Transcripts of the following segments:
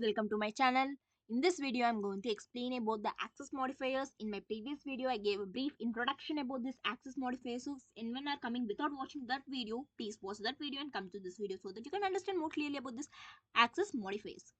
welcome to my channel. In this video, I'm going to explain about the access modifiers. In my previous video, I gave a brief introduction about this access modifiers. So, if anyone are coming without watching that video, please pause that video and come to this video so that you can understand more clearly about this access modifiers.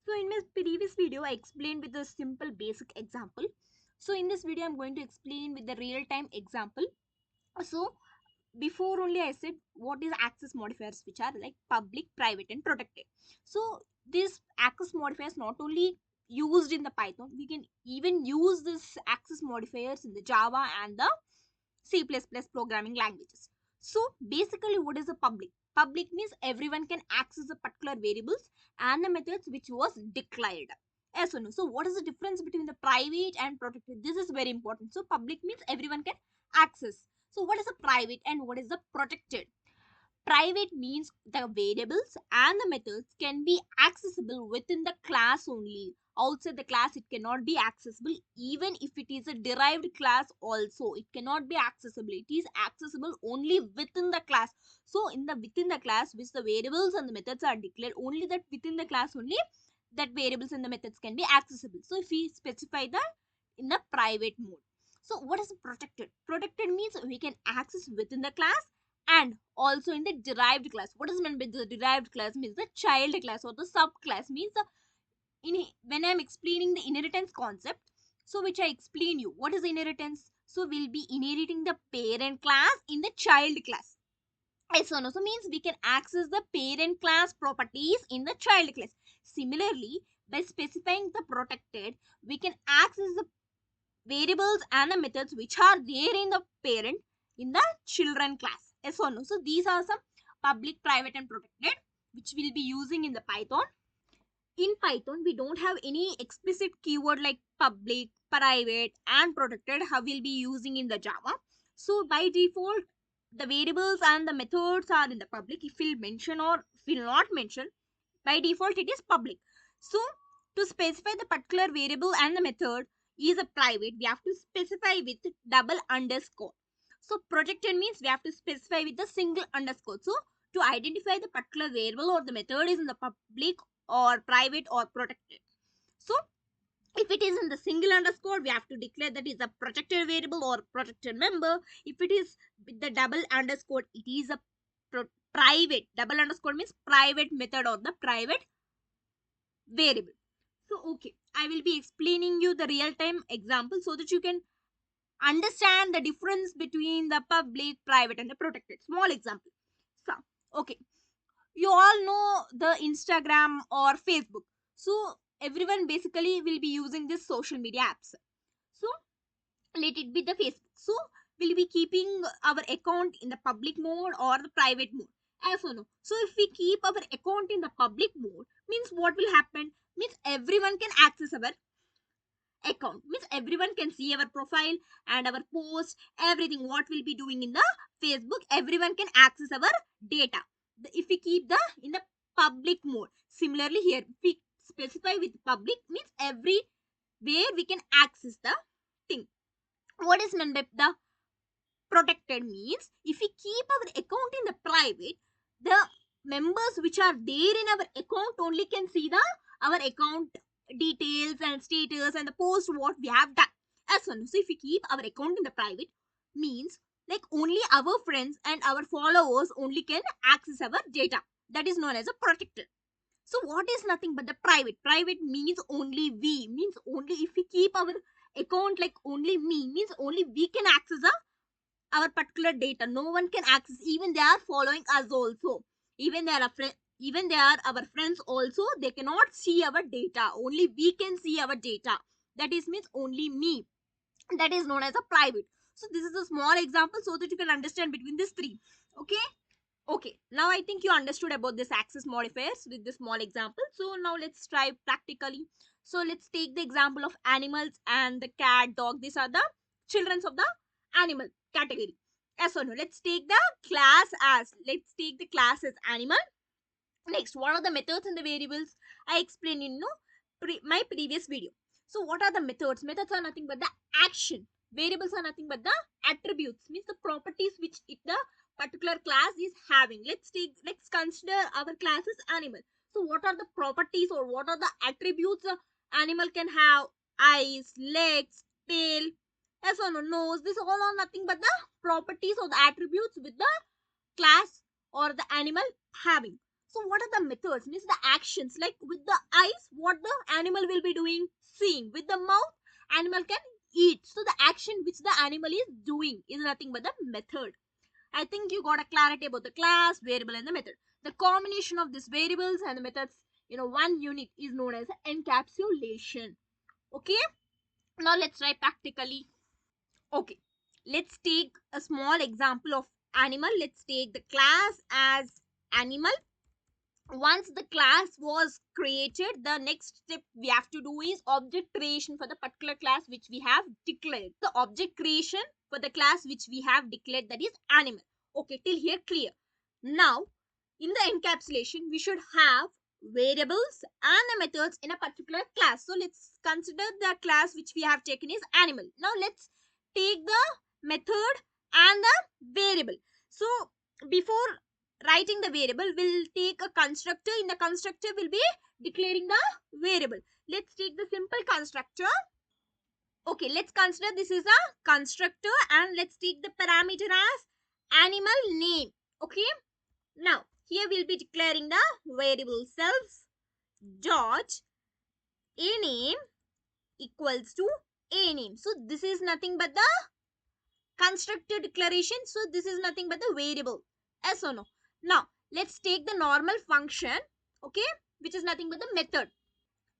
So, in my previous video, I explained with a simple basic example. So, in this video, I'm going to explain with the real-time example. So, before only I said what is access modifiers, which are like public, private and protected. So these access modifiers not only used in the Python, we can even use this access modifiers in the Java and the C++ programming languages. So basically what is a public? Public means everyone can access the particular variables and the methods which was declared. Yes or no? So what is the difference between the private and protected? This is very important. So public means everyone can access. So what is a private and what is the protected? Private means the variables and the methods can be accessible within the class only. Outside the class it cannot be accessible. Even if it is a derived class also, it cannot be accessible. It is accessible only within the class. So in the within the class which the variables and the methods are declared, only that within the class only that variables and the methods can be accessible. So if we specify that in the private mode. So what is protected? Protected means we can access within the class and also in the derived class. What is meant by the derived class? Means the child class or the subclass. Means the when I'm explaining the inheritance concept, so which I explain you what is inheritance. So we'll be inheriting the parent class in the child class. So means we can access the parent class properties in the child class. Similarly, by specifying the protected, we can access the variables and the methods which are there in the parent in the children class. Yes or no? So these are some public, private and protected which we'll be using in the Python. In Python, we don't have any explicit keyword like public, private and protected how we'll be using in the Java. So by default, the variables and the methods are in the public. If we'll mention or will not mention, by default it is public. So to specify the particular variable and the method is a private, we have to specify with double underscore. So protected means we have to specify with the single underscore. So to identify the particular variable or the method is in the public or private or protected. So if it is in the single underscore, we have to declare that is a protected variable or protected member. If it is with the double underscore, it is a private. Double underscore means private method or the private variable. So okay, I will be explaining you the real-time example so that you can understand the difference between the public, private and the protected. Small example. So okay, you all know the Instagram or Facebook. So everyone basically will be using this social media apps. So let it be the Facebook. So we'll be keeping our account in the public mode or the private mode. As or no. So if we keep our account in the public mode, means what will happen? Means everyone can access our account. Means everyone can see our profile and our post, everything what we'll be doing in the Facebook. Everyone can access our data. If we keep the in the public mode. Similarly here, if we specify with public means everywhere we can access the thing. What is meant by the protected means if we keep our account in the private, the members which are there in our account only can see the our account details and status and the post what we have done. As one. So if we keep our account in the private means like only our friends and our followers only can access our data. That is known as a protected. So what is nothing but the private? Private means only we, means only if we keep our account like only me, means only we can access our particular data. No one can access, even they are following us also. Even they are even they are our friends also, they cannot see our data. Only we can see our data. That is means only me. That is known as a private. So this is a small example so that you can understand between these three. Okay. Okay, now I think you understood about this access modifiers with this small example. So now let's try practically. So let's take the example of animals and the cat, dog. These are the children of the animal category. Yes or no? Let's take the class as animal. Next, what are the methods and the variables? I explained in my previous video. So what are the methods? Methods are nothing but the action. Variables are nothing but the attributes, means the properties which the particular class is having. Let's consider our class as animal. So what are the properties or what are the attributes a animal can have? Eyes, legs, tail, yes or no, nose. This all are nothing but the properties or the attributes with the class or the animal having. So what are the methods? Means the actions, like with the eyes, what the animal will be doing? Seeing. With the mouth, animal can eat. So the action which the animal is doing is nothing but the method. I think you got a clarity about the class, variable and the method. The combination of these variables and the methods, one unit is known as encapsulation. Okay. Now let's try practically. Okay. Let's take a small example of animal. Let's take the class as animal. Once the class was created, the next step we have to do is object creation for the particular class which we have declared. The object creation for the class which we have declared, that is animal. Okay, till here clear. Now in the encapsulation we should have variables and the methods in a particular class. So let's consider the class which we have taken is animal. Now let's take the method and the variable. So before writing the variable, we'll take a constructor. In the constructor we'll be declaring the variable. Let's take the simple constructor. Okay, let's consider this is a constructor and let's take the parameter as animal name. Okay, now here we'll be declaring the variable self dot a name equals to a name. So this is nothing but the constructor declaration. So this is nothing but the variable. Yes or no? Now let's take the normal function, okay, which is nothing but the method.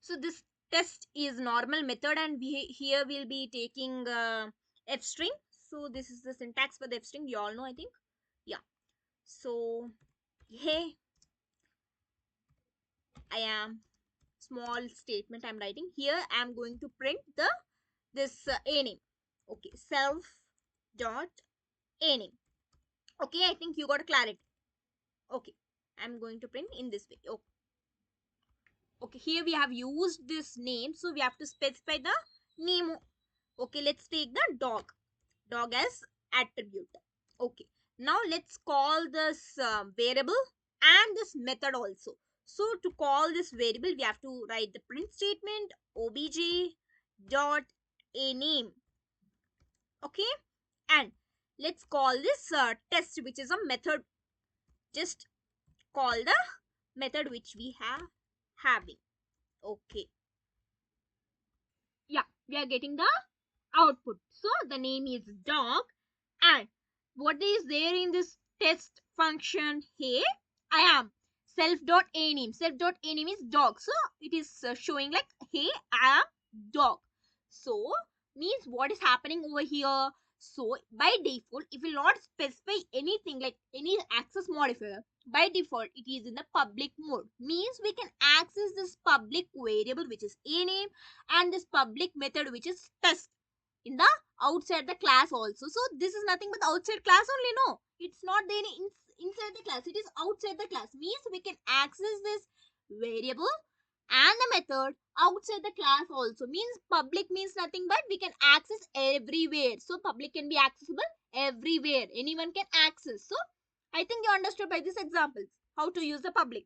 So this test is normal method and we here we'll be taking f string. So this is the syntax for the f string, you all know, I think. Yeah. So hey, I am small statement I'm writing here. I'm going to print the this a name. Okay, self dot a name. Okay, I think you got clarity. Okay, I'm going to print in this way. Okay, here we have used this name, so we have to specify the name. Okay, let's take the dog as attribute. Okay, now let's call this variable and this method also. So to call this variable we have to write the print statement obj dot a name. Okay, and let's call this test, which is a method. Just call the method which we have having. Okay, yeah, we are getting the output. So the name is dog, and what is there in this test function? Here I am self dot a name. Self dot a name is dog, so it is showing like hey I am dog. So means what is happening over here? So by default it will not specify anything like any access modifier. By default it is in the public mode, means we can access this public variable which is a name and this public method which is test in the outside the class also. So this is nothing but the outside class only. No, it's not there inside the class, it is outside the class. Means we can access this variable and the method outside the class also. Means public means nothing but we can access everywhere. So public can be accessible everywhere, anyone can access. So I think you understood by these examples how to use the public.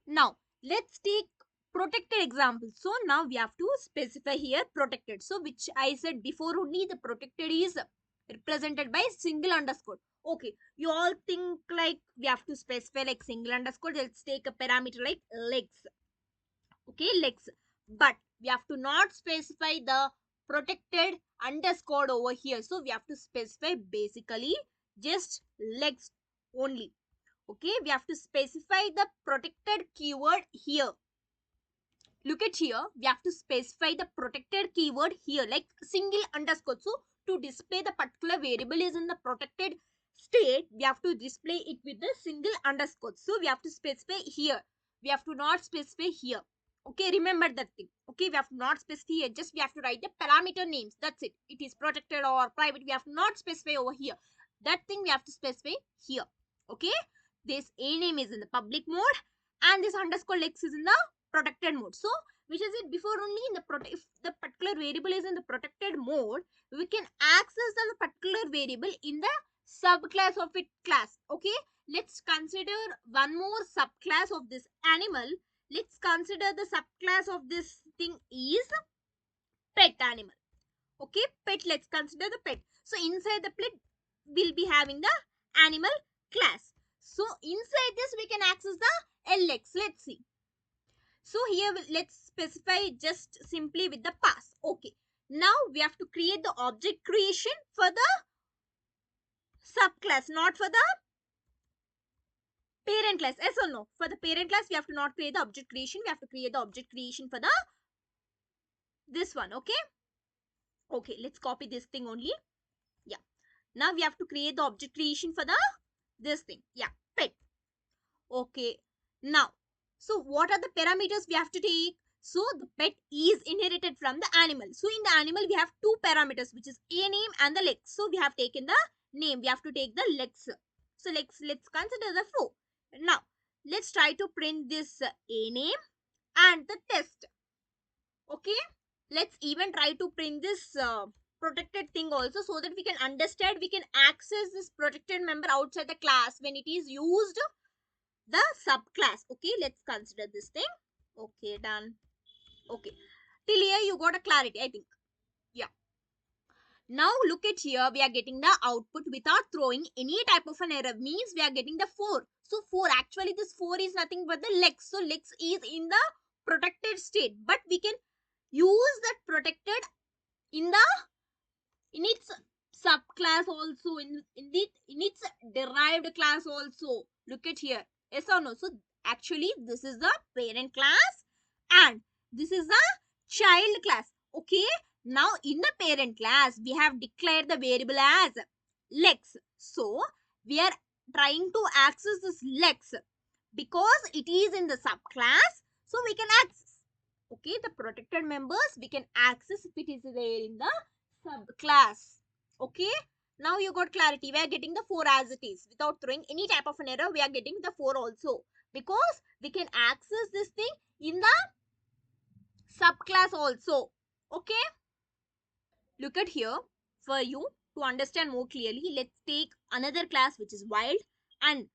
Now let's take protected example. So now we have to specify here protected. So which I said before only, the protected is represented by single underscore. Okay, you all think like we have to specify like single underscore. Let's take a parameter like legs. Okay, legs, but we have to not specify the protected underscore over here. So we have to specify basically just legs only. Okay, we have to specify the protected keyword here. Look at here, we have to specify the protected keyword here like single underscore. So to display the particular variable is in the protected state, we have to display it with the single underscore. So we have to specify here, we have to not specify here. Okay, remember that thing. Okay, we have to not specify here, just we have to write the parameter names, that's it. It is protected or private, we have to not specify over here. That thing we have to specify here. Okay, this a name is in the public mode and this underscore lex is in the protected mode. So which is it before only in the if the particular variable is in the protected mode, we can access the particular variable in the subclass of it class. Okay, let's consider one more subclass of this animal. Let's consider the subclass of this thing is pet animal. Okay, pet, let's consider the pet. So inside the pet we'll be having the animal class. So inside this we can access the LX. Let's see. So here let's specify just simply with the pass. Okay, now we have to create the object creation for the subclass, not for the parent class. Yes or no? For the parent class we have to not create the object creation, we have to create the object creation for the this one. Okay, okay, let's copy this thing only. Yeah, now we have to create the object creation for the this thing. Yeah, pet. Okay, now so what are the parameters we have to take? So the pet is inherited from the animal. So in the animal we have two parameters, which is a name and the legs. So we have taken the name, we have to take the legs. So let's consider the flow. Now let's try to print this a name and the test. Okay, let's even try to print this protected thing also, so that we can understand, we can access this protected member outside the class when it is used the subclass. Okay, let's consider this thing. Okay, done. Okay, till here you got a clarity, I think. Yeah, now look at here, we are getting the output without throwing any type of an error, means we are getting the 4. So 4, actually this 4 is nothing but the lex. So lex is in the protected state, but we can use that protected in the in its subclass also, in its derived class also. Look at here, yes or no? So actually this is the parent class and this is the child class. Okay, now in the parent class we have declared the variable as lex. So we are trying to access this lex because it is in the subclass, so we can access. Okay, the protected members we can access if it is there in the subclass. Okay, now you got clarity. We are getting the 4 as it is without throwing any type of an error. We are getting the 4 also because we can access this thing in the subclass also. Okay, look at here. For you to understand more clearly, let's take another class which is wild, and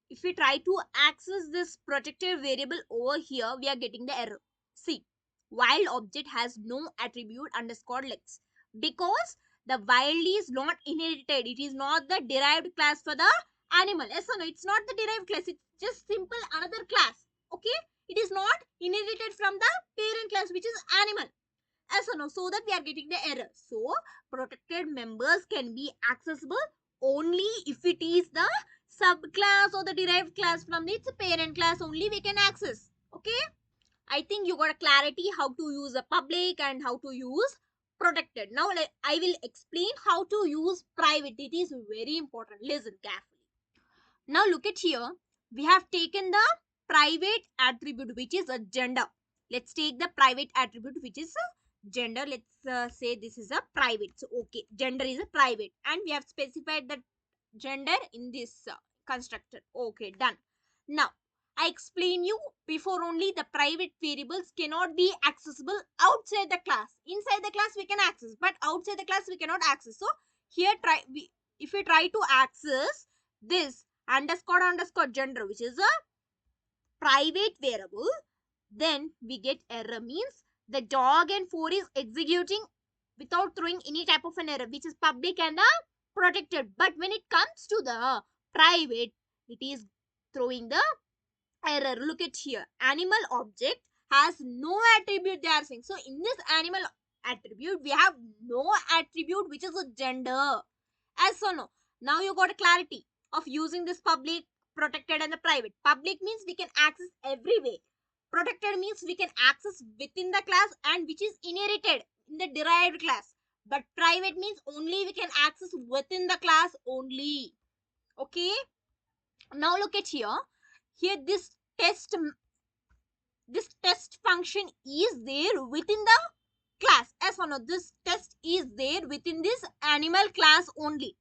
if we try to access this protected variable over here, we are getting the error. See, wild object has no attribute underscore lex because the wild is not inherited. It is not the derived class for the animal. Yes or no? It's not the derived class. It's just simple another class. Okay, it is not inherited from the parent class, which is animal. Yes or no? So that we are getting the error. So protected members can be accessible only if it is the subclass or the derived class from its parent class only we can access. Okay, I think you got a clarity how to use a public and how to use protected. Now I will explain how to use private. It is very important. Listen carefully. Now look at here. We have taken the private attribute which is a gender. Let's take the private attribute which is a gender. Let's say this is a private. So okay, gender is a private and we have specified the gender in this constructor. Okay, done. Now I explain you before only the private variables cannot be accessible outside the class. Inside the class we can access, but outside the class we cannot access. So here if we try to access this underscore gender, which is a private variable, then we get error, means the dog and 4 is executing without throwing any type of an error, which is public and protected. But when it comes to the private, it is throwing the error. Look at here, animal object has no attribute, they are saying. So in this animal attribute we have no attribute which is a gender. As or no? Now you got a clarity of using this public, protected and the private. Public means we can access every way. Protected means we can access within the class and which is inherited in the derived class. But private means only we can access within the class only. Okay, now look at here. Here this test function is there within the class. As or no, this test is there within this animal class only,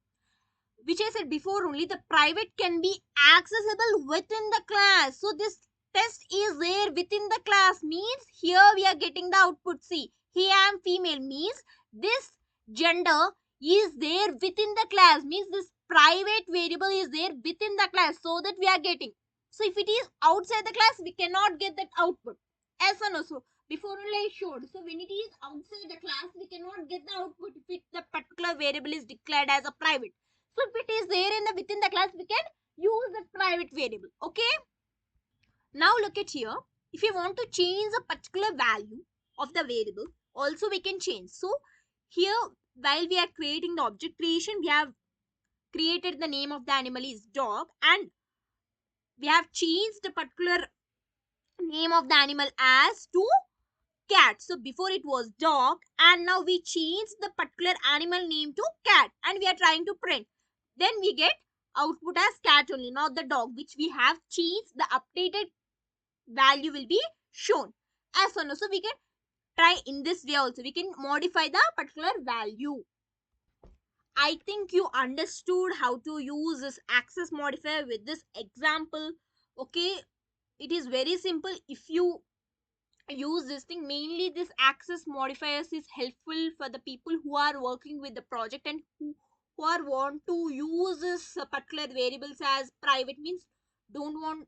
which I said before only. The private can be accessible within the class. So this test is there within the class, means here we are getting the output. See, he am female means this gender is there within the class, means this private variable is there within the class, so that we are getting. So if it is outside the class, we cannot get that output. As and also before only I showed. So when it is outside the class, we cannot get the output if the particular variable is declared as a private. So if it is there in the within the class, we can use that private variable. Okay. Now look at here. If you want to change a particular value of the variable, also we can change. So here, while we are creating the object creation, we have created the name of the animal is dog, and we have changed the particular name of the animal as to cat. So before it was dog, and now we changed the particular animal name to cat, and we are trying to print. Then we get output as cat only, not the dog, which we have changed. The updated value will be shown as well. So we can try in this way also. We can modify the particular value. I think you understood how to use this access modifier with this example. Okay, it is very simple. If you use this thing, mainly this access modifiers is helpful for the people who are working with the project, and who are want to use this particular variables as private, means don't want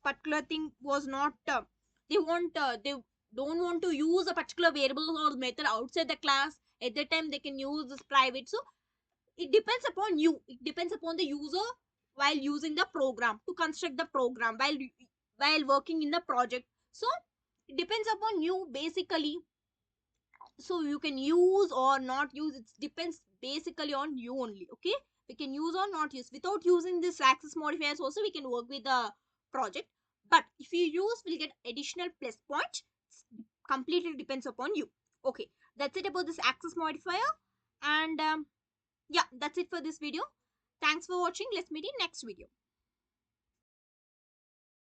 particular thing was not they don't want to use a particular variable or method outside the class. At that time they can use this private. So it depends upon you, it depends upon the user while using the program to construct the program while working in the project. So it depends upon you basically. So you can use or not use, it depends basically on you only. Okay, we can use or not use. Without using this access modifiers also we can work with the project, but if you use, we'll get additional plus point. Completely depends upon you. Okay, that's it about this access modifier. And yeah, that's it for this video. Thanks for watching. Let's meet in next video.